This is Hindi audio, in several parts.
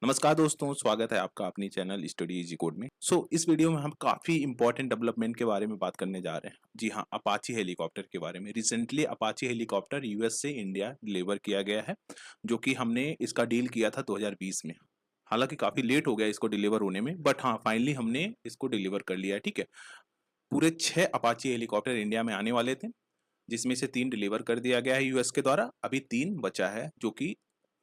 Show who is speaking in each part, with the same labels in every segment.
Speaker 1: नमस्कार दोस्तों, स्वागत है आपका अपनी चैनल स्टडी इजी कोड में। इस वीडियो में हम काफ़ी इंपॉर्टेंट डेवलपमेंट के बारे में बात करने जा रहे हैं। जी हाँ, अपाची हेलीकॉप्टर के बारे में। रिसेंटली अपाची हेलीकॉप्टर यूएस से इंडिया डिलीवर किया गया है, जो कि हमने इसका डील किया था 2020 में। हालांकि काफ़ी लेट हो गया इसको डिलीवर होने में, बट हाँ, फाइनली हमने इसको डिलीवर कर लिया है। ठीक है, पूरे 6 अपाची हेलीकॉप्टर इंडिया में आने वाले थे, जिसमें से 3 डिलीवर कर दिया गया है यूएस के द्वारा। अभी 3 बचा है, जो कि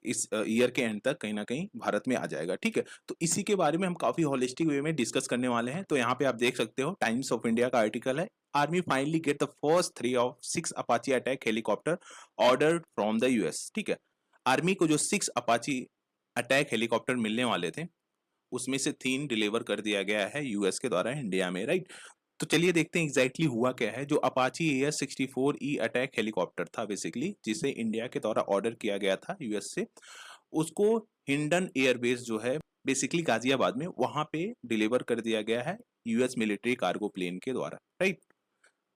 Speaker 1: इस ईयर के एंड तक कहीं न कहीं भारत में आ जाएगा, ठीक है? तो इसी के बारे में हम काफ़ी होलिस्टिक वे में डिस्कस करने वाले हैं। तो यहाँ पे आप देख सकते हो, टाइम्स ऑफ इंडिया का आर्टिकल है, army finally get the first 3 of 6 Apache attack helicopter ordered from the US, ठीक है? आर्मी को जो 6 अपाची अटैक हेलीकॉप्टर मिलने वाले थे, उसमें से 3 डिलीवर कर दिया गया है यूएस के द्वारा इंडिया में, राइट? तो चलिए देखते हैं एग्जैक्टली हुआ क्या है। जो अपाची एएस 64 ई अटैक हेलीकॉप्टर था बेसिकली, जिसे इंडिया के द्वारा ऑर्डर किया गया था यूएस से, उसको हिंडन एयरबेस जो है बेसिकली गाजियाबाद में, वहां पे डिलीवर कर दिया गया है यूएस मिलिट्री कार्गो प्लेन के द्वारा, राइट?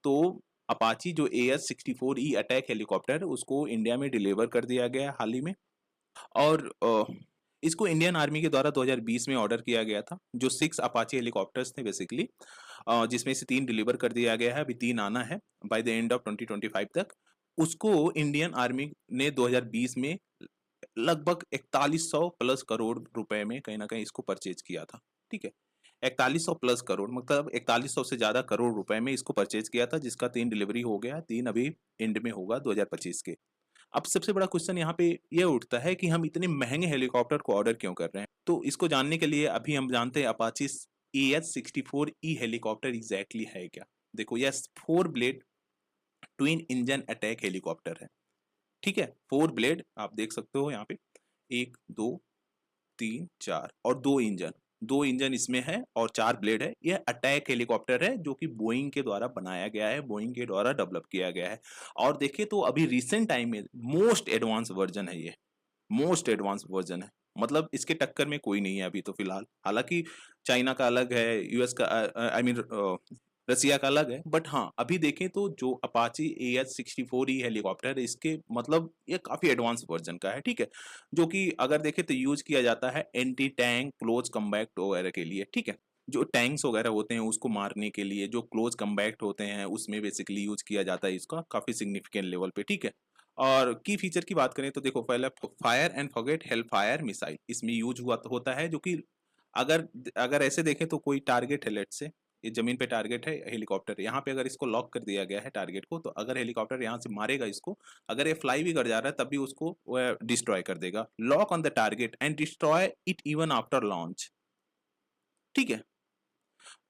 Speaker 1: तो अपाची जो एएस 64 ई अटैक हेलीकॉप्टर है, उसको इंडिया में डिलीवर कर दिया गया है हाल ही में। और इसको इंडियन आर्मी के द्वारा 2020 में ऑर्डर किया गया था। जो 6 अपाचे हेलीकॉप्टर्स थे बेसिकली, जिसमें से 3 डिलीवर कर दिया गया है, अभी 3 आना है बाय द एंड ऑफ 2025 तक। उसको इंडियन आर्मी ने 2020 में लगभग 4100 प्लस करोड़ रुपए में कहीं ना कहीं इसको परचेज किया था, ठीक है? 4100 प्लस करोड़ मतलब 4100 से ज्यादा करोड़ रुपए में इसको परचेज किया था, जिसका 3 डिलीवरी हो गया, 3 अभी एंड में होगा 2025 के। अब सबसे बड़ा क्वेश्चन यहाँ पे ये उठता है कि हम इतने महंगे हेलीकॉप्टर को ऑर्डर क्यों कर रहे हैं? तो इसको जानने के लिए अभी हम जानते हैं अपाची AH-64E हेलीकॉप्टर एग्जैक्टली है क्या। देखो, यह 4 blade twin engine attack helicopter है, ठीक है? 4 ब्लेड आप देख सकते हो यहाँ पे, 1 2 3 4 और 2 इंजन इसमें है और 4 ब्लेड है। यह अटैक हेलीकॉप्टर है, जो कि बोइंग के द्वारा बनाया गया है, बोइंग के द्वारा डेवलप किया गया है। और देखिए तो अभी रिसेंट टाइम में मोस्ट एडवांस वर्जन है ये, मोस्ट एडवांस वर्जन है। मतलब इसके टक्कर में कोई नहीं है अभी तो फिलहाल। हालांकि चाइना का अलग है, यूएस का आई मीन रसिया का अलग है, बट हाँ, अभी देखें तो जो अपाची AH-64E हेलीकॉप्टर है, इसके मतलब ये काफी एडवांस वर्जन का है, ठीक है? जो कि अगर देखें तो यूज किया जाता है एंटी टैंक क्लोज कम्बैक्ट वगैरह के लिए, ठीक है? जो टैंक्स वगैरह होते हैं उसको मारने के लिए, जो क्लोज कम्बैक्ट होते हैं, उसमें बेसिकली यूज किया जाता है इसका काफी सिग्निफिकेंट लेवल पे, ठीक है? और की फीचर की बात करें तो देखो, पहले fire and forget hello fire missile इसमें यूज हुआ होता है, जो कि अगर अगर ऐसे देखें तो कोई टारगेट है, लेट से ये जमीन पे टारगेट है हेलीकॉप्टर, यहाँ पे अगर इसको लॉक कर दिया गया है टारगेट को, तो अगर हेलीकॉप्टर यहाँ से मारेगा इसको, अगर ये फ्लाई भी कर जा रहा है तब भी उसको डिस्ट्रॉय कर देगा। Lock on the target and destroy it even after launch, ठीक है?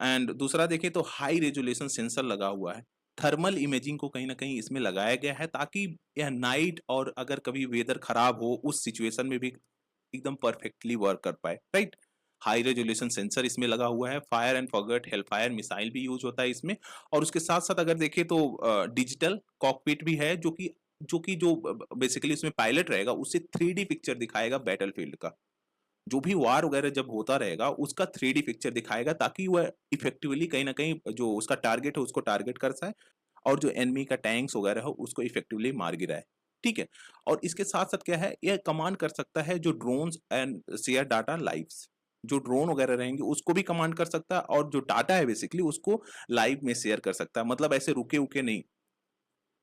Speaker 1: एंड दूसरा देखें तो हाई रेजोल्यूशन सेंसर लगा हुआ है। थर्मल इमेजिंग को कहीं ना कहीं इसमें लगाया गया है, ताकि यह नाइट और अगर कभी वेदर खराब हो उस सिचुएशन में भी एकदम परफेक्टली वर्क कर पाए, राइट? हाई रेजोल्यूशन सेंसर इसमें लगा हुआ है। Fire and forget Hellfire missile भी यूज होता है इसमें। और उसके साथ साथ अगर देखें तो डिजिटल कॉकपिट भी है, जो बेसिकली उसमें पायलट रहेगा, उससे 3D पिक्चर दिखाएगा बैटलफील्ड का। जो भी वार वगैरह जब होता रहेगा उसका 3D पिक्चर दिखाएगा, ताकि वह इफेक्टिवली कहीं ना कहीं जो उसका टारगेट है उसको टारगेट कर सके, और जो एनिमी का टैंक्स वगैरह हो उसको इफेक्टिवली मार गिराए, ठीक है? और इसके साथ साथ क्या है, यह कमांड कर सकता है जो drones and share data lives, जो ड्रोन वगैरह रहेंगे उसको भी कमांड कर सकता है, और जो डाटा है बेसिकली उसको लाइव में शेयर कर सकता है। मतलब ऐसे रुके उके नहीं,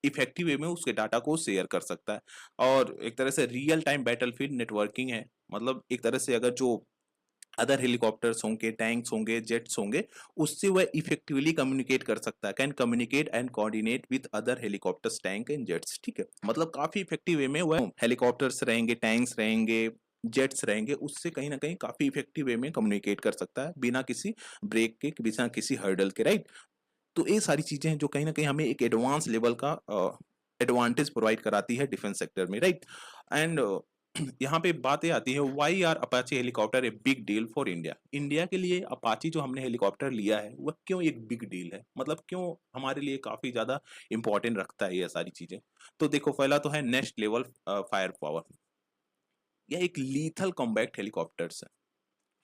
Speaker 1: इफेक्टिव वे में उसके डाटा को शेयर कर सकता है। और एक तरह से रियल टाइम बैटलफील्ड नेटवर्किंग है। मतलब एक तरह से अगर जो अदर हेलीकॉप्टर्स होंगे, टैंक्स होंगे, जेट्स होंगे, उससे वह इफेक्टिवली कम्युनिकेट कर सकता है, can communicate and coordinate with other helicopters, tank and jets, ठीक है? मतलब काफी इफेक्टिव वे में वह हेलीकॉप्टर्स रहेंगे, टैंक्स रहेंगे, जेट्स रहेंगे, उससे कहीं ना कहीं काफी इफेक्टिव वे में कम्युनिकेट कर सकता है, बिना किसी ब्रेक के, बिना किसी हर्डल के, राइट? तो ये सारी चीजें हैं जो कहीं ना कहीं हमें एक एडवांस लेवल का एडवांटेज प्रोवाइड कराती है डिफेंस सेक्टर में, राइट? एंड यहाँ पे बात ये आती है, why are Apache helicopter a big deal for India? India के लिए अपाची जो हमने हेलीकॉप्टर लिया है वह क्यों एक बिग डील है, मतलब क्यों हमारे लिए काफी ज्यादा इंपॉर्टेंट रखता है ये सारी चीजें? तो देखो, पहला तो है नेक्स्ट लेवल फायर पावर। यह एक लीथल कॉम्बैक्ट हेलीकॉप्टर्स है,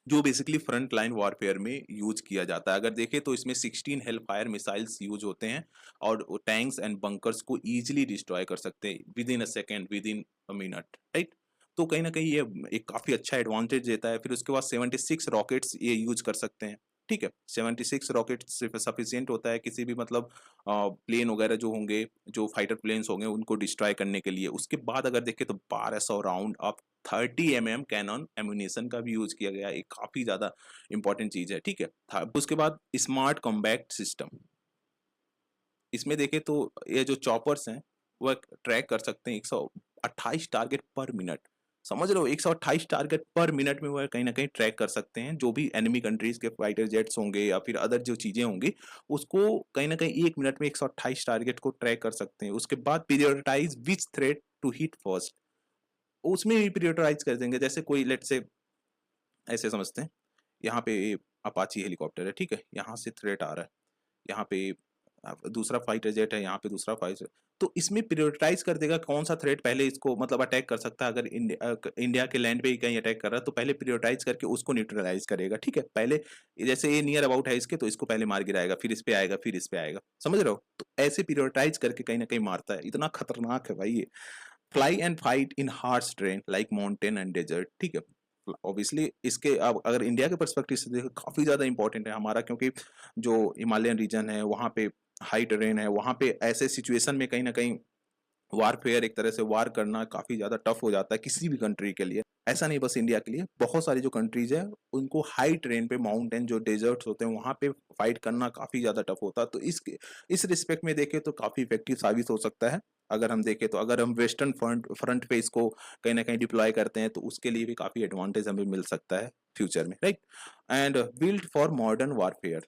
Speaker 1: जो बेसिकली फ्रंट लाइन वॉरफेयर में यूज किया जाता है। अगर देखें तो इसमें 16 हेल फायर मिसाइल्स यूज होते हैं, और टैंक्स एंड बंकर्स को इजीली डिस्ट्रॉय कर सकते हैं with in a second, with in a minute, right? तो कहीं न कहीं ये एक काफ़ी अच्छा एडवांटेज देता है। फिर उसके बाद 76 रॉकेट्स ये यूज़ कर सकते हैं, ठीक है? 76 रॉकेट्स सिर्फ सफिशिएंट होता है किसी भी मतलब प्लेन वगैरह जो होंगे, जो फाइटर प्लेन्स होंगे उनको डिस्ट्रॉय करने के लिए। उसके बाद अगर देखें तो 1200 round of 30 mm cannon ammunition का भी यूज़ किया गया है। ये काफ़ी ज़्यादा इम्पोर्टेंट चीज़ है, ठीक है? था उसके बाद स्मार्ट कॉम्बैट सिस्टम। इसमें देखें तो ये जो चॉपर्स हैं, वह ट्रैक कर सकते हैं 128 टारगेट पर मिनट। समझ रहे हो? 128 टारगेट पर मिनट में वह कहीं न कहीं ट्रैक कर सकते हैं, जो भी एनिमी कंट्रीज़ के फाइटर जेट्स होंगे या फिर अदर जो चीज़ें होंगी, उसको कहीं न कहीं 1 मिनट में 128 टारगेट को ट्रैक कर सकते हैं। उसके बाद prioritise which threat to hit first, उसमें भी प्रायोरिटाइज़ कर देंगे। जैसे कोई लेट्स से ऐसे समझते हैं, यहाँ पे अपाची हेलीकॉप्टर है, ठीक है? यहाँ से थ्रेट आ रहा है। यहाँ पे दूसरा फाइटर जेट है, यहाँ पे दूसरा फाइटर, तो इसमें प्रायोरिटाइज़ कर देगा कौन-सा थ्रेट पहले इसको मतलब अटैक कर सकता है। अगर इंडिया के लैंड पे ही कहीं अटैक कर रहा है, तो पहले प्रायोरिटाइज़ करके उसको न्यूट्रलाइज़ करेगा, ठीक है? पहले जैसे ये नियर अबाउट है इसके, तो इसको पहले मार गिराएगा, फिर इस पे आएगा, फिर इस पे आएगा। समझ रहे हो? तो ऐसे प्रायोरिटाइज़ करके कहीं न कहीं मारता है। इतना खतरनाक है भाई ये। Fly and fight in harsh terrain like mountain and desert, ठीक है? ऑब्वियसली इसके अब अगर इंडिया के पर्सपेक्टिव से देखें काफ़ी ज़्यादा इम्पोर्टेंट है हमारा, क्योंकि जो हिमालयन रीजन है वहाँ पे हाई टेरेन है, वहाँ पे ऐसे सिचुएशन में कहीं न कहीं वारफेयर एक तरह से वार करना काफ़ी ज़्यादा टफ हो जाता है किसी भी कंट्री के लिए। ऐसा नहीं बस इंडिया के लिए, बहुत सारी जो कंट्रीज़ हैं उनको हाई टेरेन पे माउंटेन जो डेजर्ट्स होते हैं वहाँ पे फाइट करना काफ़ी ज़्यादा टफ होता है। तो इस रिस्पेक्ट में देखें तो काफ़ी इफेक्टिव साबित हो सकता है। अगर हम देखें तो अगर हम वेस्टर्न फ्रंट फ्रंट पे इसको कहीं न कहीं डिप्लॉय करते हैं तो उसके लिए भी काफ़ी एडवांटेज हमें मिल सकता है फ्यूचर में, right? And build for modern warfare.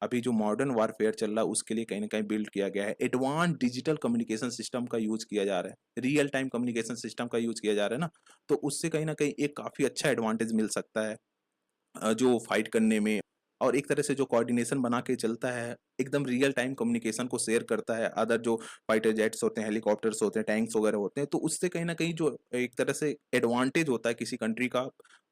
Speaker 1: अभी जो मॉडर्न वारफेयर चल रहा है उसके लिए कहीं न कहीं बिल्ड किया गया है। एडवांस डिजिटल कम्युनिकेशन सिस्टम का यूज़ किया जा रहा है। रियल टाइम कम्युनिकेशन सिस्टम का यूज़ किया जा रहा है ना, तो उससे कहीं न कहीं एक काफ़ी अच्छा एडवांटेज मिल सकता है जो फाइट करने में, और एक तरह से जो कोऑर्डिनेशन बना के चलता है, एकदम रियल टाइम कम्युनिकेशन को शेयर करता है अदर जो फाइटर जेट्स होते हैं, हेलीकॉप्टर्स होते हैं, टैंक्स वगैरह होते हैं, तो उससे कहीं न कहीं जो एक तरह से एडवांटेज होता है किसी कंट्री का,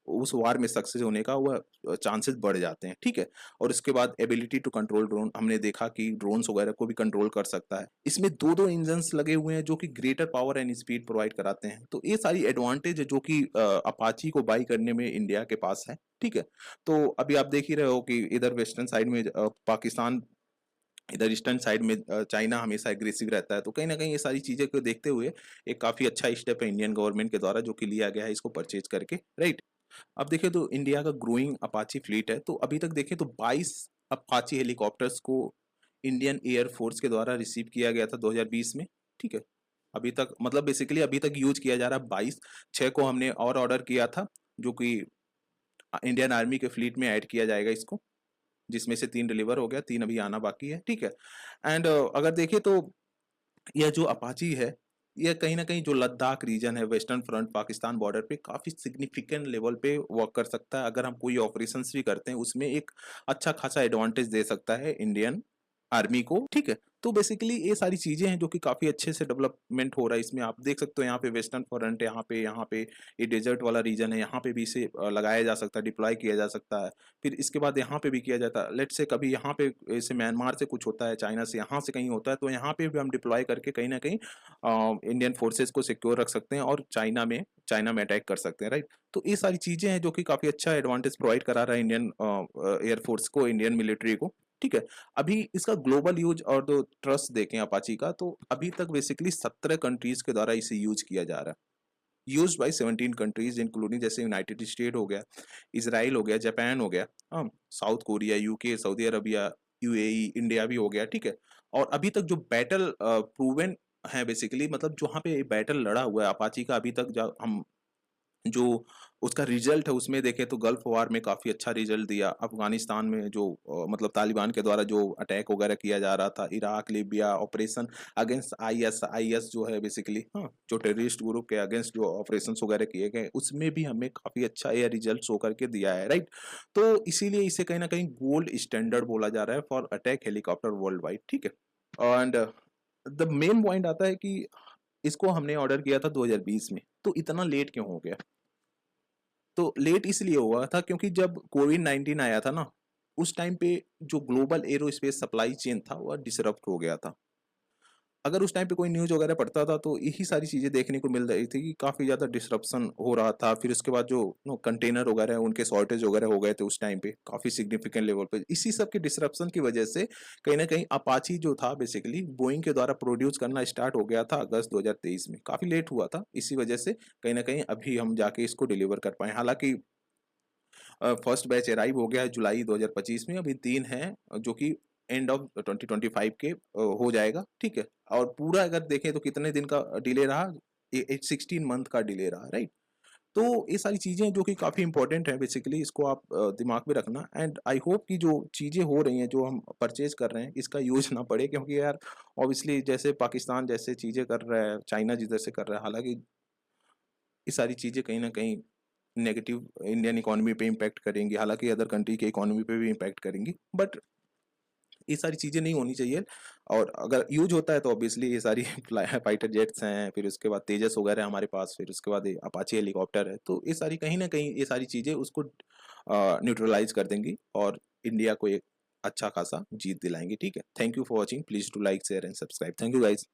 Speaker 1: उस वार में सक्सेस होने का, वह चांसेस बढ़ जाते हैं, ठीक है? और उसके बाद एबिलिटी टू कंट्रोल ड्रोन, हमने देखा कि ड्रोन्स वगैरह को भी कंट्रोल कर सकता है। इसमें 2-2 इंजन्स लगे हुए हैं जो कि greater power and speed provide कराते हैं। तो ये सारी एडवांटेज है जो कि अपाची को बाय करने में इंडिया के पास है, ठीक है? तो अभी आप देख ही रहे हो कि इधर वेस्टर्न साइड में पाकिस्तान, इधर ईस्टर्न साइड में चाइना हमेशा एग्रेसिव रहता है। तो कहीं न कहीं ये सारी चीज़ें को देखते हुए एक काफ़ी अच्छा स्टेप है इंडियन गवर्नमेंट के द्वारा जो कि लिया गया है इसको परचेज़ करके, राइट? अब देखें तो इंडिया का ग्रोइंग अपाची फ्लीट है, तो अभी तक देखें तो 22 अपाची हेलीकॉप्टर्स को इंडियन एयर फोर्स के द्वारा रिसीव किया गया था 2020 में, ठीक है? अभी तक मतलब बेसिकली अभी तक यूज़ किया जा रहा है 22, 6 को हमने और ऑर्डर किया था, जो कि इंडियन आर्मी के फ्लीट में ऐड किया जाएगा इसको, जिसमें से 3 डिलीवर हो गया, 3 अभी आना बाकी है, ठीक है? एंड अगर देखें तो यह जो अपाची है, ये कहीं न कहीं जो लद्दाख रीजन है, वेस्टर्न फ्रंट पाकिस्तान बॉर्डर पे काफ़ी सिग्निफिकेंट लेवल पे वर्क कर सकता है। अगर हम कोई ऑपरेशंस भी करते हैं, उसमें एक अच्छा खासा एडवांटेज दे सकता है इंडियन आर्मी को, ठीक है? तो बेसिकली ये सारी चीज़ें हैं जो कि काफ़ी अच्छे से डेवलपमेंट हो रहा है इसमें। आप देख सकते हो यहाँ पे वेस्टर्न फ्रंट है, यहाँ पे ये डेज़र्ट वाला रीजन है, यहाँ पे भी इसे लगाया जा सकता है, डिप्लॉय किया जा सकता है। फिर इसके बाद यहाँ पे भी किया जाता है। लेट्स से कभी यहाँ पे जैसे म्यांमार से कुछ होता है, चाइना से यहाँ से कहीं होता है, तो यहाँ पे भी हम डिप्लॉय करके कहीं न कहीं इंडियन फोर्सेस को सिक्योर रख सकते हैं और चाइना में अटैक कर सकते हैं, राइट? तो ये सारी चीज़ें हैं जो कि काफ़ी अच्छा एडवांटेज प्रोवाइड करा रहा है इंडियन एयर फोर्स को, इंडियन मिलिट्री को, ठीक है? अभी इसका ग्लोबल यूज़ और जो ट्रस्ट देखें अपाची का, तो अभी तक बेसिकली 17 कंट्रीज़ के द्वारा इसे यूज़ किया जा रहा है। यूज्ड बाय 17 कंट्रीज़ इंक्लूडिंग जैसे यूनाइटेड स्टेट हो गया, इज़राइल हो गया, जापान हो गया, south Korea, UK, Saudi Arabia, UAE, India भी हो गया, ठीक है? और अभी तक जो बैटल प्रूवन है बेसिकली, मतलब जहाँ पे बैटल लड़ा हुआ है अपाची का, अभी तक ज हम जो उसका रिजल्ट है उसमें देखें तो गल्फ वॉर में काफ़ी अच्छा रिजल्ट दिया। अफ़गानिस्तान में जो मतलब तालिबान के द्वारा जो अटैक वगैरह किया जा रहा था, Iraq, Libya operation against IS जो है बेसिकली, जो टेररिस्ट ग्रुप के अगेंस्ट जो ऑपरेशंस वगैरह किए गए, उसमें भी हमें काफ़ी अच्छा ये रिजल्ट शो करके दिया है, राइट? तो इसीलिए इसे कहीं न कहीं गोल्ड स्टैंडर्ड बोला जा रहा है for attack helicopter world wide, ठीक है? एंड द मेन पॉइंट आता है कि इसको हमने ऑर्डर किया था 2020 में, तो इतना लेट क्यों हो गया? तो लेट इसलिए हुआ था क्योंकि जब कोविड-19 आया था ना, उस टाइम पे जो ग्लोबल एरोस्पेस सप्लाई चेन था, वह डिसरप्ट हो गया था। अगर उस टाइम पे कोई न्यूज़ वगैरह पढ़ता था तो यही सारी चीज़ें देखने को मिल रही थी कि काफ़ी ज़्यादा डिसरप्शन हो रहा था। फिर उसके बाद जो कंटेनर वगैरह उनके शॉर्टेज वगैरह हो गए थे उस टाइम पे काफ़ी सिग्निफिकेंट लेवल पे। इसी सब के डिसरप्शन की वजह से कहीं न कहीं अपाची जो था बेसिकली बोइंग के द्वारा प्रोड्यूस करना स्टार्ट हो गया था अगस्त 2023 में। काफ़ी लेट हुआ था। इसी वजह से कहीं न कहीं अभी हम जाके इसको डिलीवर कर पाए। हालाँकि फर्स्ट बैच अराइव हो गया है जुलाई 2025 में, अभी 3 हैं जो कि एंड ऑफ 2025 के हो जाएगा, ठीक है? और पूरा अगर देखें तो कितने दिन का डिले रहा? 16 मंथ का डिले रहा, राइट? तो ये सारी चीज़ें जो कि काफ़ी इम्पोर्टेंट है बेसिकली इसको आप दिमाग में रखना एंड आई होप कि जो चीज़ें हो रही हैं, जो हम परचेज़ कर रहे हैं, इसका यूज़ ना पड़े क्योंकि यार ऑब्वियसली जैसे पाकिस्तान जैसे चीज़ें कर रहा है, चाइना जिधर से कर रहा है, हालाँकि ये सारी चीज़ें कहीं न कहीं नेगेटिव इंडियन इकोनॉमी पे इम्पैक्ट करेंगी, हालाँकि अदर कंट्री के इकोनॉमी पे भी इम्पैक्ट करेंगी, बट ये सारी चीज़ें नहीं होनी चाहिए और अगर यूज़ होता है तो ऑब्वियसली ये सारी फाइटर जेट्स हैं, फिर उसके बाद तेजस वगैरह हमारे पास, फिर उसके बाद ये अपाचे हेलीकॉप्टर है, तो ये सारी कहीं न कहीं ये सारी चीज़ें उसको न्यूट्रलाइज़ कर देंगी और इंडिया को एक अच्छा खासा जीत दिलाएँगी, ठीक है? Thank you for watching, please do like, share and subscribe. Thank you guys.